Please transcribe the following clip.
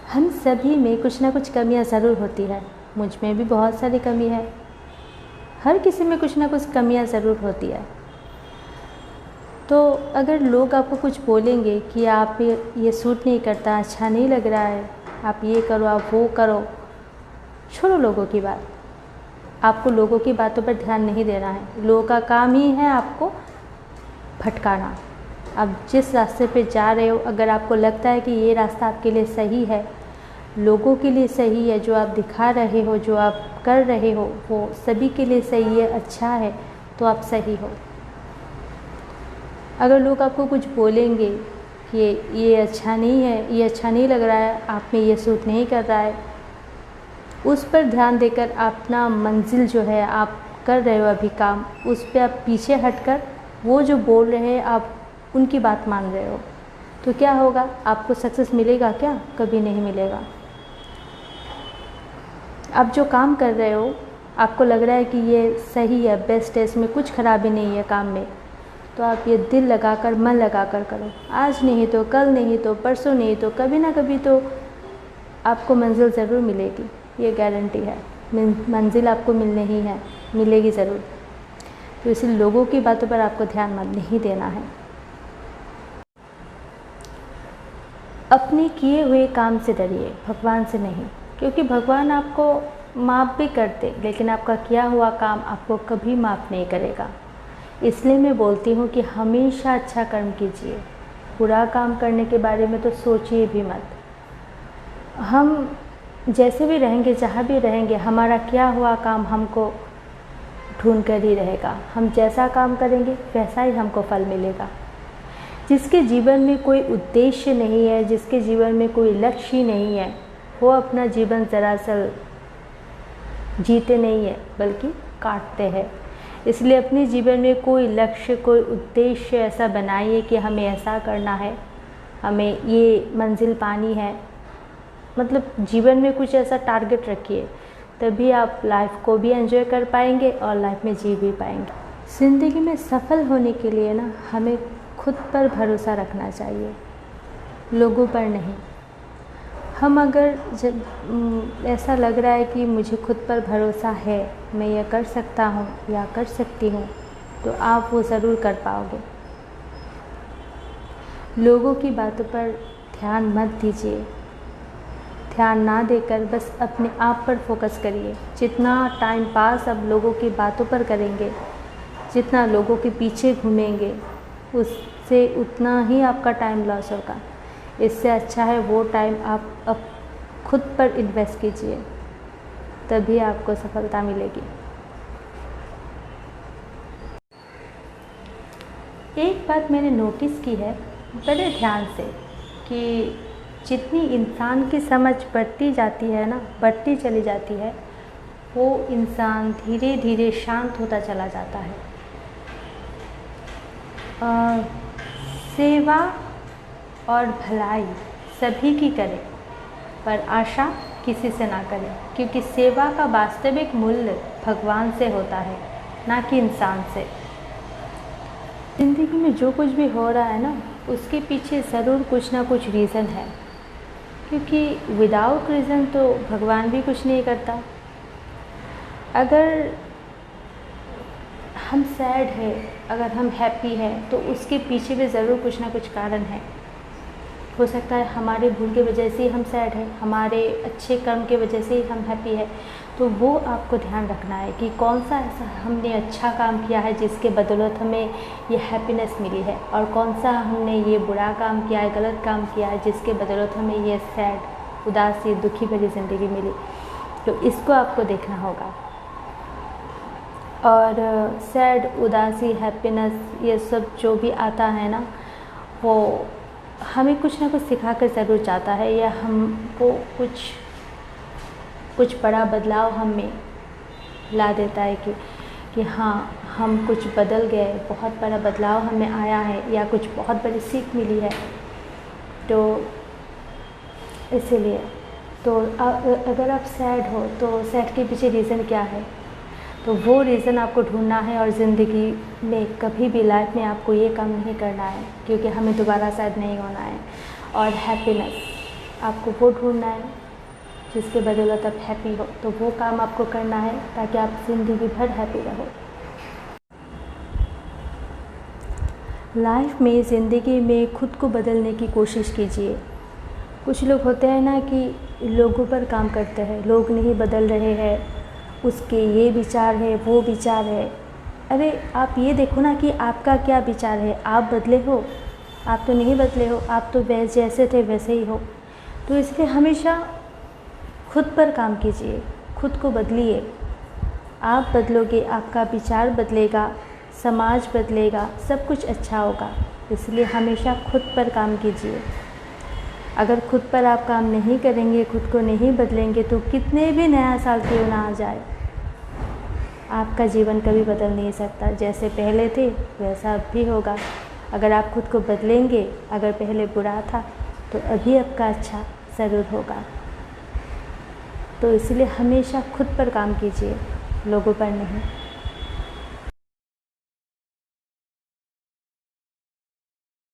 हम सभी में कुछ ना कुछ कमियां ज़रूर होती है। मुझ में भी बहुत सारी कमी है। हर किसी में कुछ ना कुछ कमियां ज़रूर होती है। तो अगर लोग आपको कुछ बोलेंगे कि आप ये सूट नहीं करता, अच्छा नहीं लग रहा है, आप ये करो, आप वो करो, छोड़ो लोगों की बात। आपको लोगों की बातों पर ध्यान नहीं देना है। लोगों का काम ही है आपको भटकाना। आप जिस रास्ते पे जा रहे हो, अगर आपको लगता है कि ये रास्ता आपके लिए सही है, लोगों के लिए सही है, जो आप दिखा रहे हो, जो आप कर रहे हो, वो सभी के लिए सही है, अच्छा है, तो आप सही हो। अगर लोग आपको कुछ बोलेंगे कि ये अच्छा नहीं है, ये अच्छा नहीं लग रहा है, आप में ये सूट नहीं कर रहा है, उस पर ध्यान देकर अपना मंजिल जो है आप कर रहे हो अभी काम, उस पर आप पीछे हटकर वो जो बोल रहे हैं आप उनकी बात मान रहे हो, तो क्या होगा? आपको सक्सेस मिलेगा क्या? कभी नहीं मिलेगा। आप जो काम कर रहे हो, आपको लग रहा है कि ये सही है, बेस्ट है, इसमें कुछ खराबी नहीं है काम में, तो आप ये दिल लगाकर, मन लगाकर करो। आज नहीं तो कल, नहीं तो परसों, नहीं तो कभी ना कभी तो आपको मंजिल ज़रूर मिलेगी, ये गारंटी है। मंजिल आपको मिलनी ही है, मिलेगी ज़रूर। तो इसलिए लोगों की बातों पर आपको ध्यान मत नहीं देना है। अपने किए हुए काम से डरिए, भगवान से नहीं, क्योंकि भगवान आपको माफ़ भी करते, लेकिन आपका किया हुआ काम आपको कभी माफ़ नहीं करेगा। इसलिए मैं बोलती हूँ कि हमेशा अच्छा कर्म कीजिए, बुरा काम करने के बारे में तो सोचिए भी मत। हम जैसे भी रहेंगे, जहाँ भी रहेंगे, हमारा किया हुआ काम हमको ढूंढ कर ही रहेगा। हम जैसा काम करेंगे वैसा ही हमको फल मिलेगा। जिसके जीवन में कोई उद्देश्य नहीं है, जिसके जीवन में कोई लक्ष्य नहीं है, वो अपना जीवन दरअसल जीते नहीं है, बल्कि काटते हैं। इसलिए अपने जीवन में कोई लक्ष्य, कोई उद्देश्य ऐसा बनाइए कि हमें ऐसा करना है, हमें ये मंजिल पानी है। मतलब जीवन में कुछ ऐसा टारगेट रखिए, तभी आप लाइफ को भी एंजॉय कर पाएंगे और लाइफ में जी भी पाएंगे। ज़िंदगी में सफल होने के लिए ना हमें खुद पर भरोसा रखना चाहिए, लोगों पर नहीं। हम अगर जब ऐसा लग रहा है कि मुझे खुद पर भरोसा है, मैं ये कर सकता हूँ या कर सकती हूँ, तो आप वो ज़रूर कर पाओगे। लोगों की बातों पर ध्यान मत दीजिए। ध्यान ना देकर बस अपने आप पर फोकस करिए। जितना टाइम पास आप लोगों की बातों पर करेंगे, जितना लोगों के पीछे घूमेंगे, उससे उतना ही आपका टाइम लॉस होगा। इससे अच्छा है वो टाइम आप खुद पर इन्वेस्ट कीजिए, तभी आपको सफलता मिलेगी। एक बात मैंने नोटिस की है बड़े ध्यान से, कि जितनी इंसान की समझ बढ़ती जाती है ना, बढ़ती चली जाती है, वो इंसान धीरे धीरे शांत होता चला जाता है। सेवा और भलाई सभी की करें, पर आशा किसी से ना करें, क्योंकि सेवा का वास्तविक मूल्य भगवान से होता है, ना कि इंसान से। ज़िंदगी में जो कुछ भी हो रहा है ना, उसके पीछे ज़रूर कुछ ना कुछ रीज़न है, क्योंकि विदाउट रीज़न तो भगवान भी कुछ नहीं करता। अगर हम सैड है, अगर हम हैप्पी है, तो उसके पीछे भी ज़रूर कुछ ना कुछ कारण है। हो सकता है हमारे भूल की वजह से ही हम सैड है, हमारे अच्छे कर्म की वजह से ही हम हैप्पी है। तो वो आपको ध्यान रखना है कि कौन सा ऐसा हमने अच्छा काम किया है जिसके बदौलत हमें ये हैप्पीनेस मिली है, और कौन सा हमने ये बुरा काम किया है, गलत काम किया है, जिसके बदौलत हमें ये सैड, उदासी, दुखी भरी ज़िंदगी मिली। तो इसको आपको देखना होगा। और सैड, उदासी, हैप्पीनेस, ये सब जो भी आता है ना, वो हमें कुछ ना कुछ सिखा कर ज़रूर जाता है, या हमको कुछ बड़ा बदलाव हम में ला देता है कि हाँ, हम कुछ बदल गए, बहुत बड़ा बदलाव हमें आया है, या कुछ बहुत बड़ी सीख मिली है। तो इसीलिए तो अगर आप सैड हो, तो सैड के पीछे रीज़न क्या है, तो वो रीज़न आपको ढूंढना है। और ज़िंदगी में कभी भी लाइफ में आपको ये काम नहीं करना है, क्योंकि हमें दोबारा सैड नहीं होना है। और हैप्पीनेस, आपको वो ढूंढना है जिसके बदौलत आप हैप्पी हो, तो वो काम आपको करना है ताकि आप ज़िंदगी भर हैप्पी रहो। लाइफ में, ज़िंदगी में खुद को बदलने की कोशिश कीजिए। कुछ लोग होते हैं ना कि लोगों पर काम करते हैं, लोग नहीं बदल रहे हैं, उसके ये विचार है, वो विचार है। अरे आप ये देखो ना कि आपका क्या विचार है। आप बदले हो? आप तो नहीं बदले हो, आप तो जैसे थे वैसे ही हो। तो इसलिए हमेशा खुद पर काम कीजिए, खुद को बदलिए। आप बदलोगे, आपका विचार बदलेगा, समाज बदलेगा, सब कुछ अच्छा होगा। इसलिए हमेशा खुद पर काम कीजिए। अगर खुद पर आप काम नहीं करेंगे, खुद को नहीं बदलेंगे, तो कितने भी नया साल क्यों ना आ जाए, आपका जीवन कभी बदल नहीं सकता। जैसे पहले थे वैसा अब भी होगा। अगर आप खुद को बदलेंगे, अगर पहले बुरा था तो अभी आपका अच्छा ज़रूर होगा। तो इसलिए हमेशा खुद पर काम कीजिए, लोगों पर नहीं।